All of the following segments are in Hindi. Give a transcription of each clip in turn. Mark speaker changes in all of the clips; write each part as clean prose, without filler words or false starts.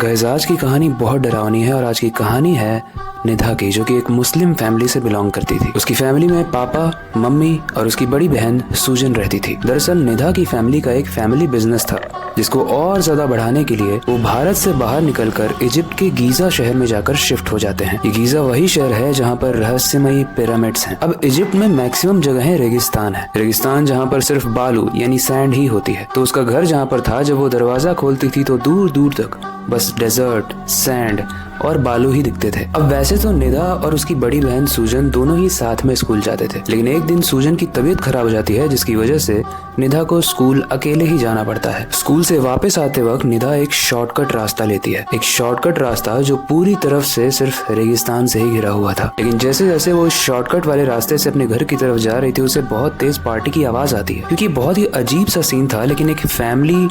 Speaker 1: गाइस आज की कहानी बहुत डरावनी है और आज की कहानी है निधा की, जो कि एक मुस्लिम फैमिली से बिलोंग करती थी। उसकी फैमिली में पापा, मम्मी और उसकी बड़ी बहन सूजन रहती थी। दरअसल निधा की फैमिली का एक फैमिली बिजनेस था जिसको और ज्यादा बढ़ाने के लिए वो भारत से बाहर निकलकर इजिप्ट के गीजा शहर में जाकर शिफ्ट हो जाते हैं। ये गीजा वही शहर है जहाँ पर रहस्यमयी पिरामिड्स हैं। अब इजिप्ट में मैक्सिमम जगह रेगिस्तान है, रेगिस्तान जहाँ पर सिर्फ बालू यानी सैंड ही होती है। तो उसका घर जहाँ पर था, जब वो दरवाजा खोलती थी तो दूर दूर तक बस डेजर्ट, सैंड और बालू ही दिखते थे। अब वैसे तो निधा और उसकी बड़ी बहन सूजन दोनों ही साथ में स्कूल जाते थे, लेकिन एक दिन सूजन की तबीयत खराब हो जाती है, जिसकी वजह से निधा को स्कूल अकेले ही जाना पड़ता है। स्कूल से वापस आते वक्त निधा एक शॉर्टकट रास्ता लेती है, एक शॉर्टकट रास्ता जो पूरी तरफ से सिर्फ रेगिस्तान से ही घिरा हुआ था। लेकिन जैसे जैसे वो शॉर्टकट वाले रास्ते से अपने घर की तरफ जा रही थी, उसे बहुत तेज पार्टी की आवाज आती है, क्योंकि बहुत ही अजीब सा सीन था। लेकिन एक फैमिली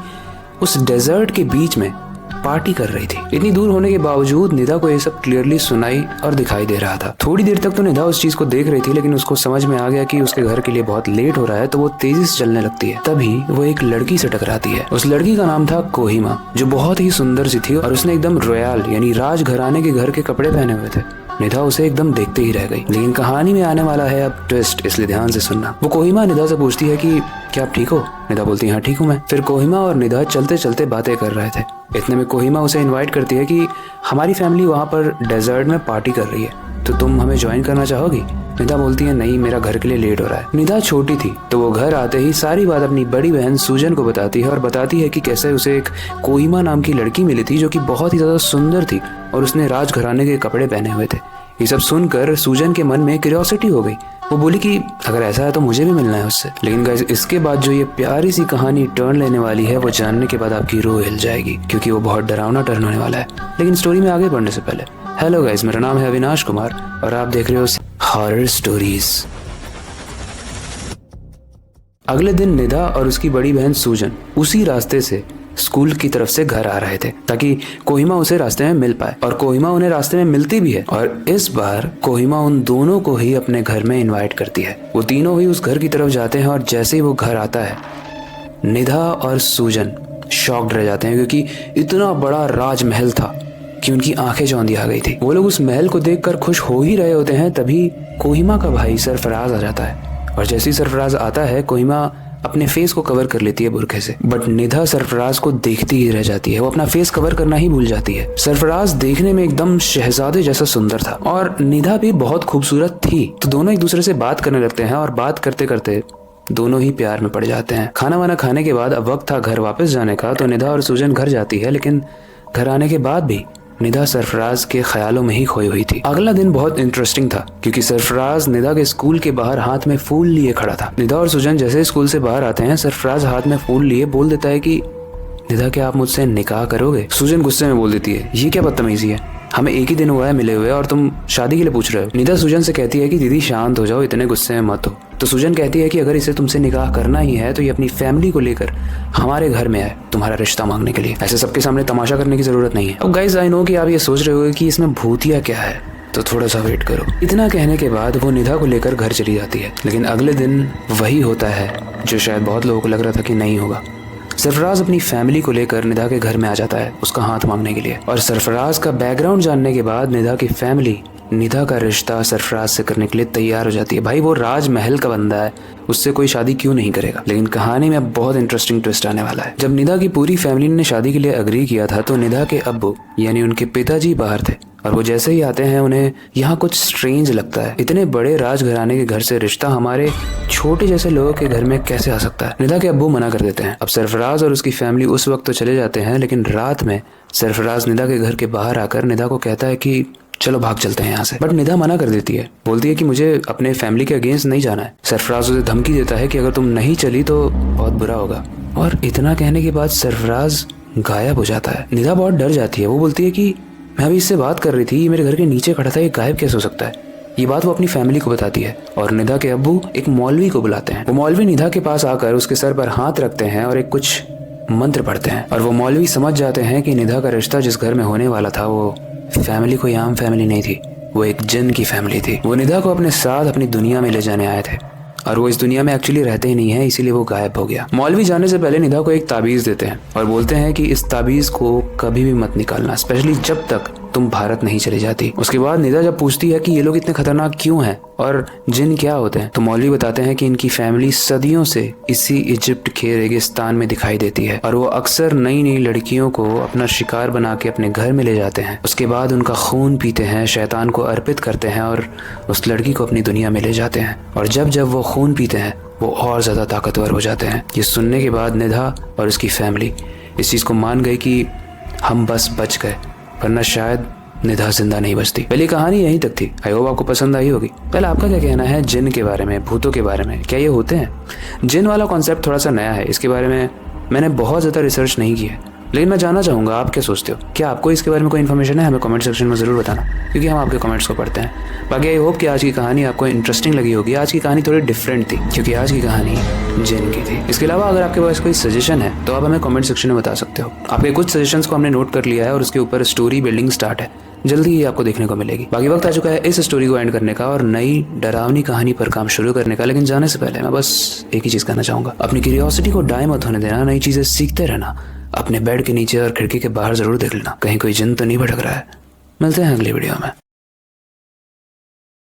Speaker 1: उस डेजर्ट के बीच में पार्टी कर रही थी। इतनी दूर होने के बावजूद निधा को ये सब क्लियरली सुनाई और दिखाई दे रहा था। थोड़ी देर तक तो निधा उस चीज को देख रही थी, लेकिन उसको समझ में आ गया कि उसके घर के लिए बहुत लेट हो रहा है, तो वो तेजी से चलने लगती है। तभी वो एक लड़की से टकराती है। उस लड़की का नाम था कोहिमा, जो बहुत ही सुंदर सी थी और उसने एकदम रॉयल यानी राजघराने के घर के कपड़े पहने हुए थे। निधा उसे एकदम देखते ही रह गई। लेकिन कहानी में आने वाला है अब ट्विस्ट, इसलिए ध्यान से सुनना। वो कोहिमा निधा से पूछती है कि क्या आप ठीक हो? निधा बोलती है हाँ ठीक हूँ मैं। फिर कोहिमा और निधा चलते चलते बातें कर रहे थे। इतने में कोहिमा उसे इनवाइट करती है कि हमारी फैमिली वहाँ पर डेजर्ट में पार्टी कर रही है, तो तुम हमें ज्वाइन करना चाहोगी? निधा बोलती है नहीं, मेरा घर के लिए लेट हो रहा है। निधा छोटी थी तो वो घर आते ही सारी बात अपनी बड़ी बहन सूजन को बताती है और बताती है कि कैसे उसे एक कोहिमा नाम की लड़की मिली थी, जो कि बहुत ही ज्यादा सुंदर थी और उसने राजघराने के कपड़े पहने हुए थे। ये सब सुनकर सूजन के मन में क्यूरियोसिटी हो गई। वो बोली कि अगर ऐसा है तो मुझे भी मिलना है उससे। लेकिन गाइस इसके बाद जो ये प्यारी सी कहानी टर्न लेने वाली है, वो जानने के बाद आपकी रूह हिल जाएगी, क्योंकि वो बहुत डरावना टर्न होने वाला है। लेकिन स्टोरी में आगे बढ़ने से पहले, हेलो गाइस, मेरा नाम है अविनाश कुमार और आप देख रहे हो हॉरर स्टोरीज। अगले दिन निधा और उसकी बड़ी बहन सूजन उसी रास्ते से स्कूल की तरफ से घर आ रहे थे, ताकि कोहिमा उसे रास्ते में मिल पाए। और कोहिमा उन्हें रास्ते में मिलती भी है और इस बार कोहिमा उन दोनों को ही अपने घर में इनवाइट करती है। वो तीनों ही उस घर की तरफ जाते हैं और जैसे ही वो घर आता है, निधा और सूजन शॉक्ड रह जाते हैं, क्योंकि इतना बड़ा राजमहल था कि उनकी आंखें चौंधी आ गई थी। वो लोग उस महल को देखकर खुश हो ही रहे होते हैं, तभी कोहिमा का भाई सरफराज आ जाता है। और जैसे ही सरफराज आता है, कोहिमा अपने फेस को कवर कर लेती है बुरखे से, बट निधा सरफराज को देखती ही रह जाती है। वो अपना फेस कवर करना ही भूल जाती है। सरफराज देखने में एकदम शहजादे जैसा सुंदर था और निधा भी बहुत खूबसूरत थी। तो दोनों एक दूसरे से बात करने लगते हैं और बात करते करते दोनों ही प्यार में पड़ जाते हैं। खाना वाना खाने के बाद अब वक्त था घर वापस जाने का, तो निधा और सूजन घर जाती है। लेकिन घर आने के बाद भी निधा सरफराज के ख्यालों में ही खोई हुई थी। अगला दिन बहुत इंटरेस्टिंग था, क्योंकि सरफराज निधा के स्कूल के बाहर हाथ में फूल लिए खड़ा था। निधा और सूजन जैसे स्कूल से बाहर आते हैं, सरफराज हाथ में फूल लिए बोल देता है कि निधा, क्या आप मुझसे निकाह करोगे? सूजन गुस्से में बोल देती है, ये क्या बदतमीजी है, हमें एक ही दिन हुआ है मिले हुए और तुम शादी के लिए पूछ रहे हो। निधा सूजन से कहती है कि दीदी शांत हो जाओ, इतने गुस्से में मत हो। तो सूजन कहती है कि अगर इसे तुमसे निकाह करना ही है तो ये अपनी फैमिली को लेकर हमारे घर में आए तुम्हारा रिश्ता मांगने के लिए। ऐसे सबके सामने तमाशा करने की जरूरत नहीं है। अब गाइस आई नो कि आप ये सोच रहे हो कि इसमें भूतिया क्या है, तो थोड़ा सा वेट करो। इतना कहने के बाद वो निधा को लेकर घर चली जाती है। लेकिन अगले दिन वही होता है जो शायद बहुत लोगों को लग रहा था कि नहीं होगा। सरफराज अपनी फैमिली को लेकर निधा के घर में आ जाता है उसका हाथ मांगने के लिए। और सरफराज का बैकग्राउंड जानने के बाद निधा की फैमिली निधा का रिश्ता सरफराज से करने के लिए तैयार हो जाती है। भाई वो राजमहल का बंदा है, उससे कोई शादी क्यों नहीं करेगा। लेकिन कहानी में अब बहुत इंटरेस्टिंग ट्विस्ट आने वाला है। जब निधा की पूरी फैमिली ने शादी के लिए अग्री किया था, तो निधा के अब्बू यानी उनके पिताजी बाहर थे और वो जैसे ही आते हैं उन्हें यहाँ कुछ स्ट्रेंज लगता है। इतने बड़े राजघराने के घर से रिश्ता हमारे छोटे जैसे लोगों के घर में कैसे आ सकता है? निधा के अब्बू मना कर देते हैं। अब सरफराज और उसकी फैमिली उस वक्त तो चले जाते हैं, लेकिन रात में सरफराज निधा के घर के बाहर आकर निधा को कहता है कि चलो भाग चलते हैं यहाँ से। बट निधा मना कर देती है, बोलती है कि मुझे अपने फैमिली के अगेंस्ट नहीं जाना है। सरफराज उसे धमकी देता है कि अगर तुम नहीं चली तो बहुत बुरा होगा। और इतना कहने के बाद सरफराज गायब हो जाता है। निधा बहुत डर जाती है। वो बोलती है कि मैं अभी इससे बात कर रही थी, मेरे घर के नीचे खड़ा था, ये गायब कैसे हो सकता है? ये बात वो अपनी फैमिली को बताती है और निधा के अब्बू एक मौलवी को बुलाते हैं। वो मौलवी निधा के पास आकर उसके सर पर हाथ रखते हैं और एक कुछ मंत्र पढ़ते हैं। और वो मौलवी समझ जाते हैं कि निधा का रिश्ता जिस घर में होने वाला था वो फैमिली कोई आम फैमिली नहीं थी, वो एक जिन की फैमिली थी। वो निधा को अपने साथ अपनी दुनिया में ले जाने आए थे और वो इस दुनिया में एक्चुअली रहते ही नहीं है, इसीलिए वो गायब हो गया। मौलवी जाने से पहले निधा को एक ताबीज देते हैं और बोलते हैं कि इस ताबीज को कभी भी मत निकालना, स्पेशली जब तक तुम भारत नहीं चली जाती। उसके बाद निधा जब पूछती है कि ये लोग इतने खतरनाक क्यों हैं और जिन क्या होते हैं, तो मौलवी बताते हैं कि इनकी फैमिली सदियों से इसी इजिप्ट के रेगिस्तान में दिखाई देती है और वो अक्सर नई नई लड़कियों को अपना शिकार बना के अपने घर में ले जाते हैं। उसके बाद उनका खून पीते हैं, शैतान को अर्पित करते हैं और उस लड़की को अपनी दुनिया में ले जाते हैं। और जब जब वो खून पीते हैं वो और ज्यादा ताकतवर हो जाते हैं। ये सुनने के बाद निधा और उसकी फैमिली इस चीज को मान गई कि हम बस बच गए, वरना शायद निधा जिंदा नहीं बचती। पहली कहानी यहीं तक थी। आई होप आपको पसंद आई होगी। पहले आपका क्या कहना है जिन के बारे में, भूतों के बारे में? क्या ये होते हैं? जिन वाला कॉन्सेप्ट थोड़ा सा नया है, इसके बारे में मैंने बहुत ज़्यादा रिसर्च नहीं की है, लेकिन मैं जानना चाहूँगा आप क्या सोचते हो। क्या आपको इसके बारे में कोई इन्फॉर्मेशन है? हमें कमेंट सेक्शन में ज़रूर बताना, क्योंकि हम आपके कमेंट्स को पढ़ते हैं। बाकी आई होप कि आज की कहानी आपको इंटरेस्टिंग लगी होगी। आज की कहानी थोड़ी डिफरेंट थी, क्योंकि आज की कहानी जिन की थी। इसके अलावा अगर आपके पास कोई सजेशन है तो आप हमें कमेंट सेक्शन में बता सकते हो। आपके कुछ सजेशंस को हमने नोट कर लिया है और उसके ऊपर स्टोरी बिल्डिंग स्टार्ट है, जल्दी ही आपको देखने को मिलेगी। बाकी वक्त आ चुका है इस स्टोरी को एंड करने का और नई डरावनी कहानी पर काम शुरू करने का। लेकिन जाने से पहले मैं बस एक ही चीज़ कहना चाहूँगा, अपनी क्यूरियोसिटी को डाई मत होने देना, नई चीज़ें सीखते रहना। अपने बेड के नीचे और खिड़की के बाहर जरूर देख लेना, कहीं कोई जिन तो नहीं भटक रहा है। मिलते हैं अगली वीडियो में।